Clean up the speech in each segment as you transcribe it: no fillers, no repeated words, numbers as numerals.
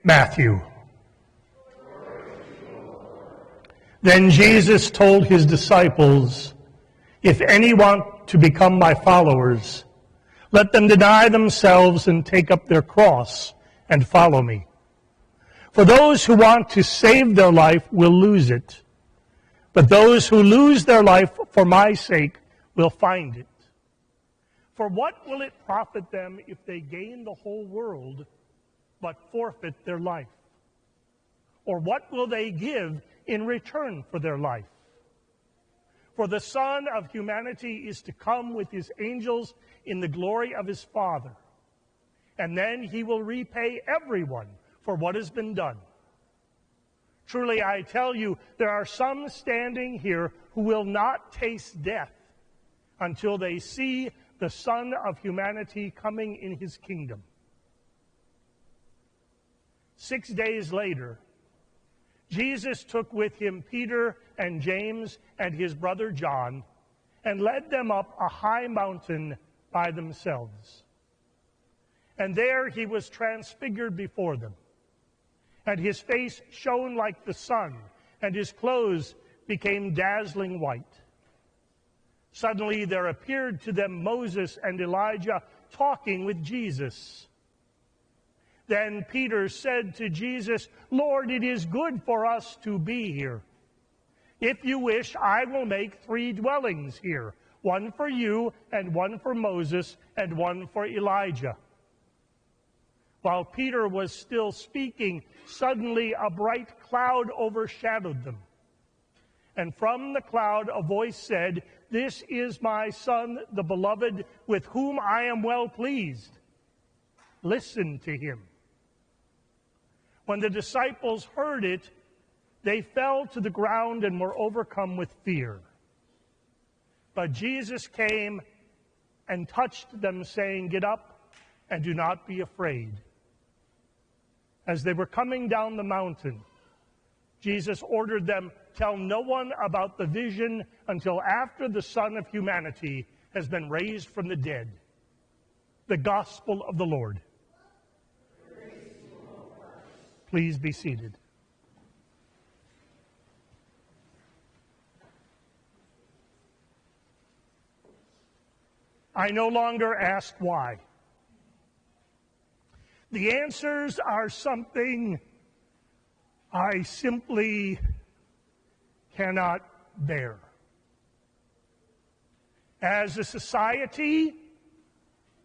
Matthew. Then Jesus told his disciples, "If any want to become my followers, let them deny themselves and take up their cross and follow me. For those who want to save their life will lose it, but those who lose their life for my sake will find it. For what will it profit them if they gain the whole world but forfeit their life? Or what will they give in return for their life? For the Son of Humanity is to come with his angels in the glory of his Father, and then he will repay everyone for what has been done. Truly, I tell you, there are some standing here who will not taste death until they see the Son of Humanity coming in his kingdom." 6 days later, Jesus took with him Peter and James and his brother John and led them up a high mountain by themselves. And there he was transfigured before them, and his face shone like the sun, and his clothes became dazzling white. Suddenly there appeared to them Moses and Elijah talking with Jesus. Then Peter said to Jesus, "Lord, it is good for us to be here. If you wish, I will make 3 dwellings here, one for you, and one for Moses, and one for Elijah." While Peter was still speaking, suddenly a bright cloud overshadowed them. And from the cloud a voice said, "This is my Son, the beloved, with whom I am well pleased. Listen to him." When the disciples heard it, they fell to the ground and were overcome with fear. But Jesus came and touched them, saying, "Get up and do not be afraid." As they were coming down the mountain, Jesus ordered them, "Tell no one about the vision until after the Son of Humanity has been raised from the dead." The Gospel of the Lord. Please be seated. I no longer ask why. The answers are something I simply cannot bear. As a society,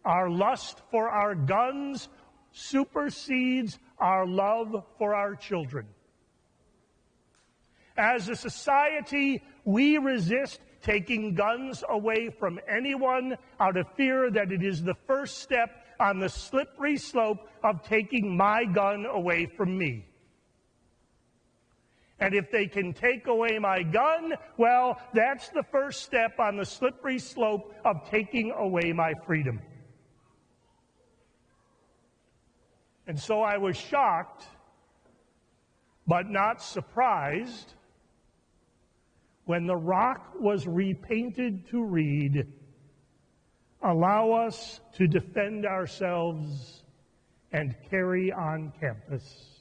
our lust for our guns supersedes our love for our children. As a society, we resist taking guns away from anyone out of fear that it is the first step on the slippery slope of taking my gun away from me. And if they can take away my gun, well, that's the first step on the slippery slope of taking away my freedom. And so I was shocked, but not surprised, when the rock was repainted to read, "Allow us to defend ourselves and carry on campus."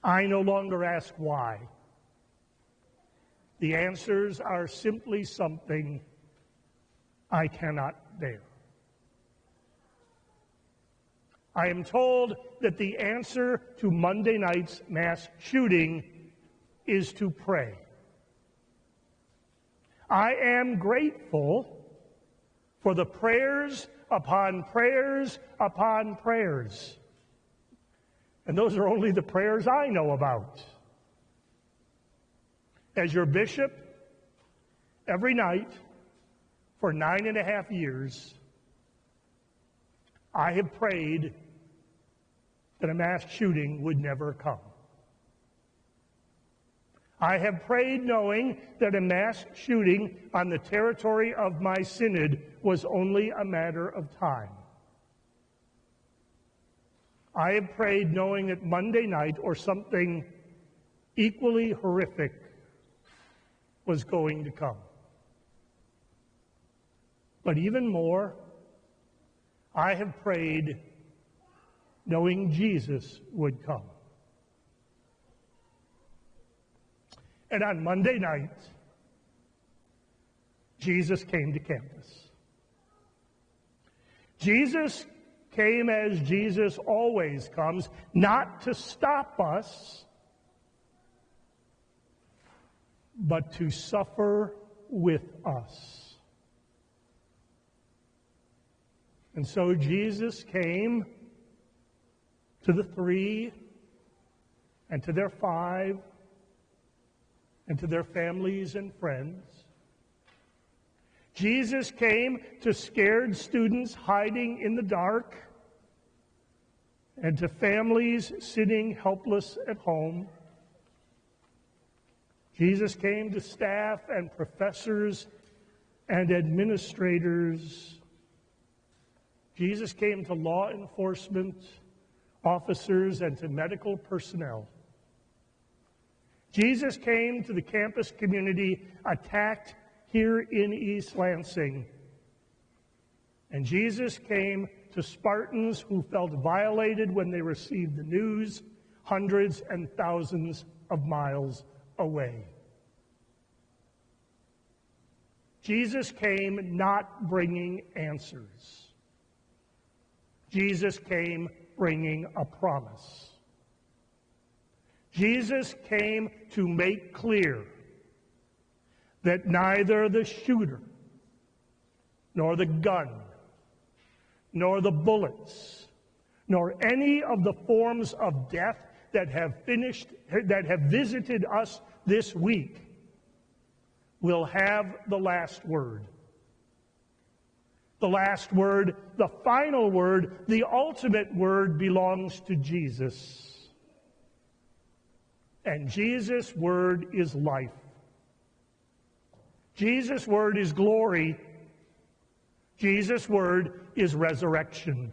I no longer ask why. The answers are simply something I cannot bear. I am told that the answer to Monday night's mass shooting is to pray. I am grateful for the prayers upon prayers upon prayers. And those are only the prayers I know about. As your bishop, every night for 9.5 years, I have prayed that a mass shooting would never come. I have prayed knowing that a mass shooting on the territory of my synod was only a matter of time. I have prayed knowing that Monday night or something equally horrific was going to come. But even more, I have prayed knowing Jesus would come. And on Monday night, Jesus came to campus. Jesus came as Jesus always comes, not to stop us, but to suffer with us. And so Jesus came to the 3 and to their 5 and to their families and friends. Jesus came to scared students hiding in the dark and to families sitting helpless at home. Jesus came to staff and professors and administrators. Jesus came to law enforcement officers and to medical personnel. Jesus came to the campus community attacked here in East Lansing. And Jesus came to Spartans who felt violated when they received the news hundreds and thousands of miles away. Jesus came not bringing answers. Jesus came bringing a promise. Jesus came to make clear that neither the shooter, nor the gun, nor the bullets, nor any of the forms of death that have visited us this week will have the last word. The last word, the final word, the ultimate word belongs to Jesus. And Jesus' word is life. Jesus' word is glory. Jesus' word is resurrection.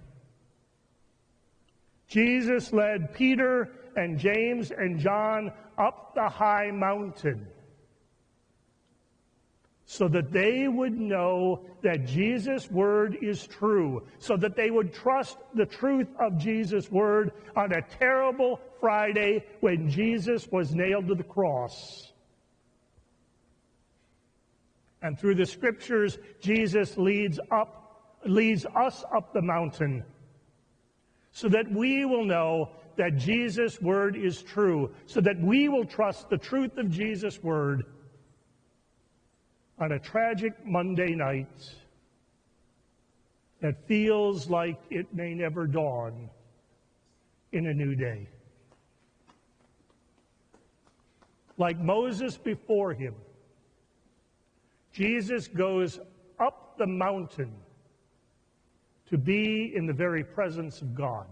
Jesus led Peter and James and John up the high mountain so that they would know that Jesus' word is true, so that they would trust the truth of Jesus' word on a terrible Friday when Jesus was nailed to the cross. And through the scriptures, Jesus leads us up the mountain so that we will know that Jesus' word is true, so that we will trust the truth of Jesus' word on a tragic Monday night that feels like it may never dawn in a new day. Like Moses before him, Jesus goes up the mountain to be in the very presence of God.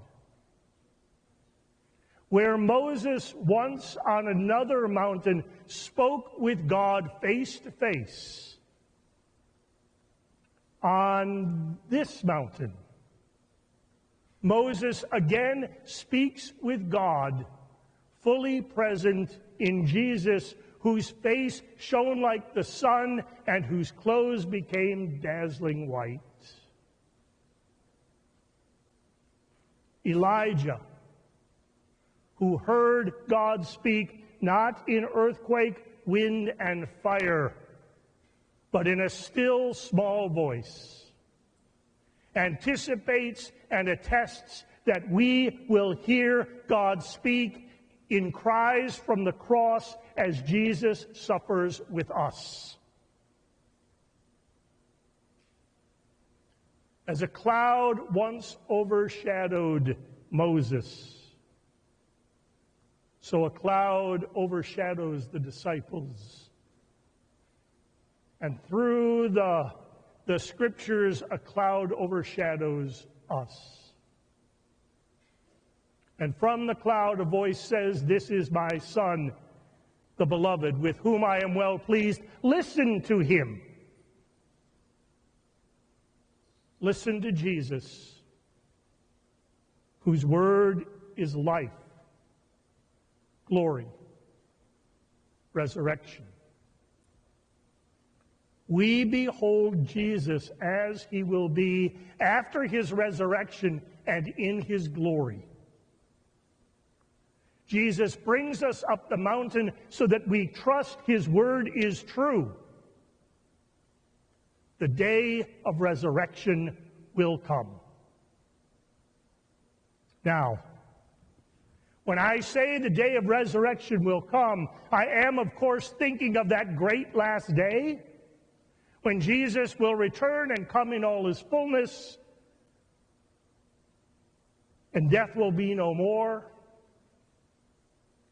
Where Moses once on another mountain spoke with God face to face, on this mountain, Moses again speaks with God, fully present in Jesus, whose face shone like the sun and whose clothes became dazzling white. Elijah, who heard God speak not in earthquake, wind, and fire, but in a still small voice, anticipates and attests that we will hear God speak in cries from the cross as Jesus suffers with us. As a cloud once overshadowed Moses, so a cloud overshadows the disciples. And through the scriptures, a cloud overshadows us. And from the cloud a voice says, "This is my Son, the beloved, with whom I am well pleased. Listen to him." Listen to Jesus, whose word is life, glory, resurrection. We behold Jesus as he will be after his resurrection and in his glory. Jesus brings us up the mountain so that we trust his word is true. The day of resurrection will come. Now, when I say the day of resurrection will come, I am, of course, thinking of that great last day when Jesus will return and come in all his fullness, and death will be no more,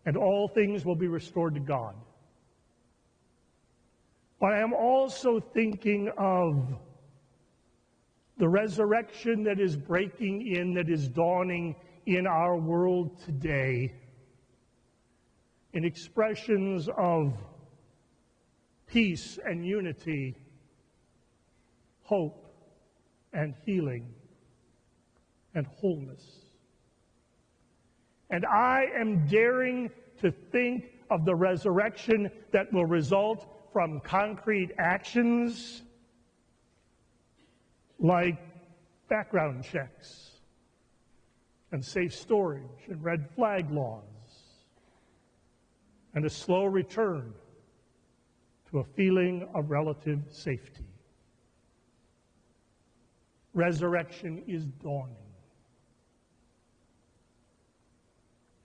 and all things will be restored to God. But I am also thinking of the resurrection that is breaking in, that is dawning in our world today, in expressions of peace and unity, hope and healing and wholeness. And I am daring to think of the resurrection that will result from concrete actions like background checks and safe storage and red flag laws and a slow return to a feeling of relative safety. Resurrection is dawning.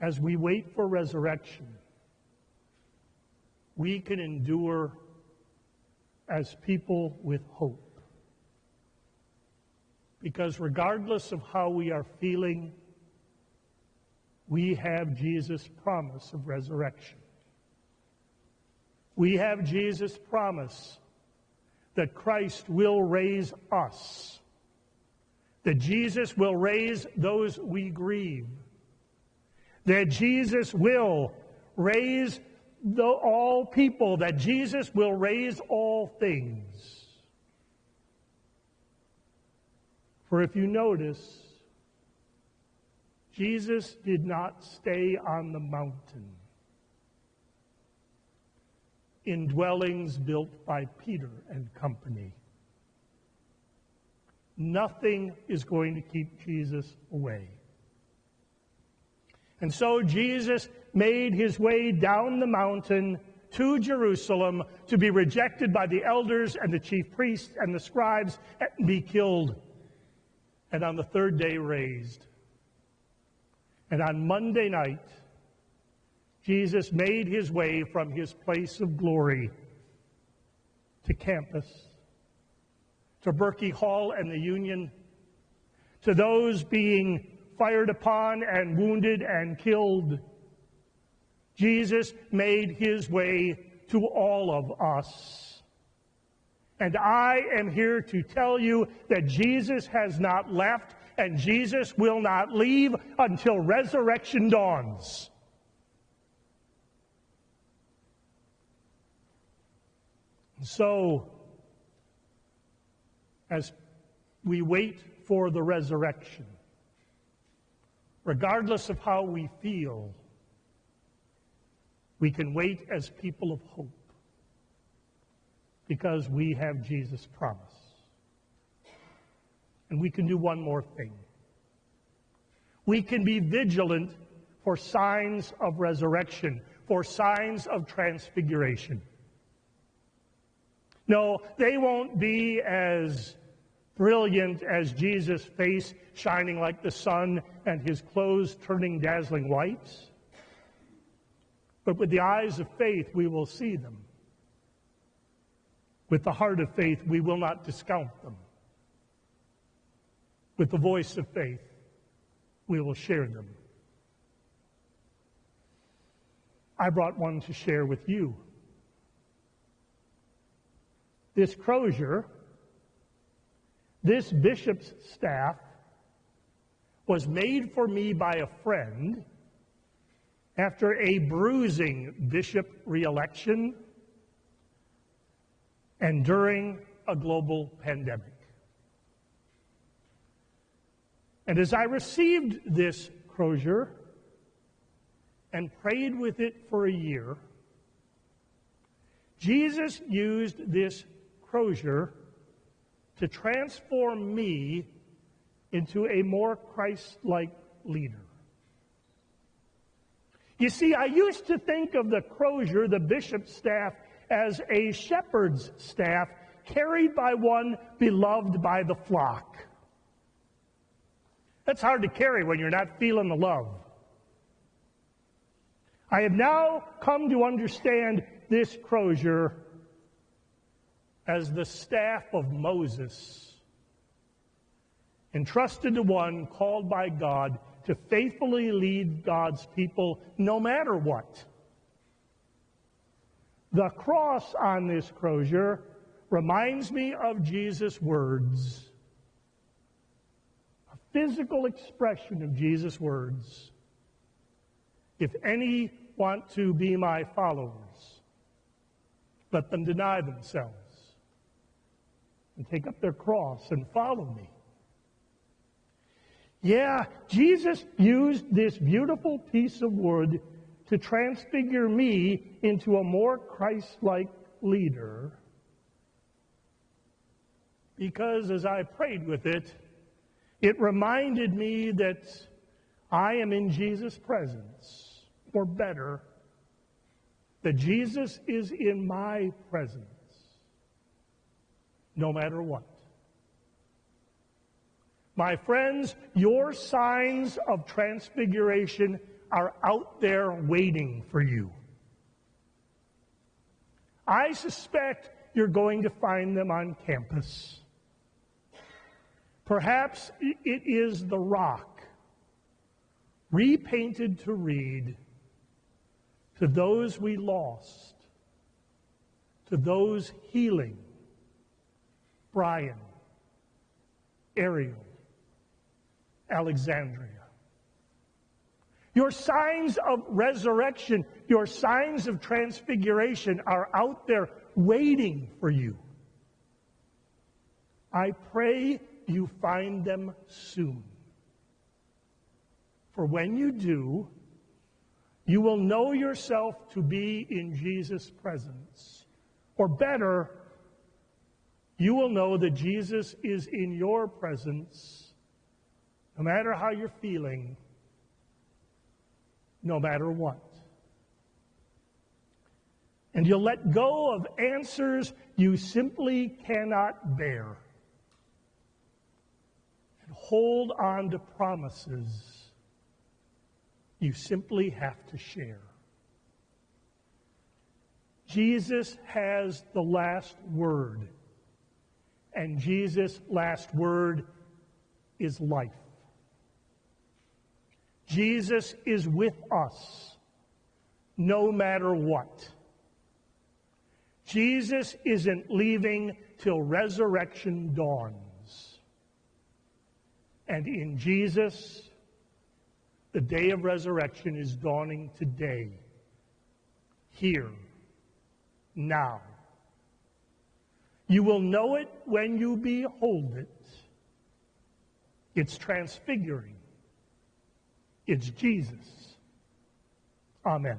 As we wait for resurrection, we can endure as people with hope. Because regardless of how we are feeling, we have Jesus' promise of resurrection. We have Jesus' promise that Christ will raise us, that Jesus will raise those we grieve, that Jesus will raise all people, that Jesus will raise all things. For if you notice, Jesus did not stay on the mountain in dwellings built by Peter and company. Nothing is going to keep Jesus away. And so Jesus made his way down the mountain to Jerusalem to be rejected by the elders and the chief priests and the scribes and be killed. And on the third day raised. And on Monday night, Jesus made his way from his place of glory to campus, to Berkey Hall and the Union, to those being fired upon and wounded and killed. Jesus made his way to all of us. And I am here to tell you that Jesus has not left, and Jesus will not leave until resurrection dawns. So, as we wait for the resurrection, regardless of how we feel, we can wait as people of hope because we have Jesus' promise. And we can do one more thing. We can be vigilant for signs of resurrection, for signs of transfiguration. No, they won't be as brilliant as Jesus' face shining like the sun and his clothes turning dazzling white. But with the eyes of faith, we will see them. With the heart of faith, we will not discount them. With the voice of faith, we will share them. I brought one to share with you. This crozier, this bishop's staff, was made for me by a friend after a bruising bishop re-election and during a global pandemic. And as I received this crozier and prayed with it for a year, Jesus used this crozier to transform me into a more Christ-like leader. You see, I used to think of the crozier, the bishop's staff, as a shepherd's staff carried by one beloved by the flock. That's hard to carry when you're not feeling the love. I have now come to understand this crozier as the staff of Moses, entrusted to one called by God to faithfully lead God's people no matter what. The cross on this crozier reminds me of Jesus' words, a physical expression of Jesus' words. If any want to be my followers, let them deny themselves and take up their cross and follow me. Yeah, Jesus used this beautiful piece of wood to transfigure me into a more Christ-like leader, because as I prayed with it, it reminded me that I am in Jesus' presence, or better, that Jesus is in my presence, no matter what. My friends, your signs of transfiguration are out there waiting for you. I suspect you're going to find them on campus. Perhaps it is the rock, repainted to read, to those we lost, to those healing, Brian, Ariel, Alexandria. Your signs of resurrection, your signs of transfiguration are out there waiting for you. I pray you find them soon. For when you do, you will know yourself to be in Jesus' presence. Or better, you will know that Jesus is in your presence, no matter how you're feeling, no matter what. And you'll let go of answers you simply cannot bear, and hold on to promises you simply have to share. Jesus has the last word, and Jesus' last word is life. Jesus is with us no matter what. Jesus isn't leaving till resurrection dawns. And in Jesus, the day of resurrection is dawning today, here, now. You will know it when you behold it. It's transfiguring. It's Jesus. Amen.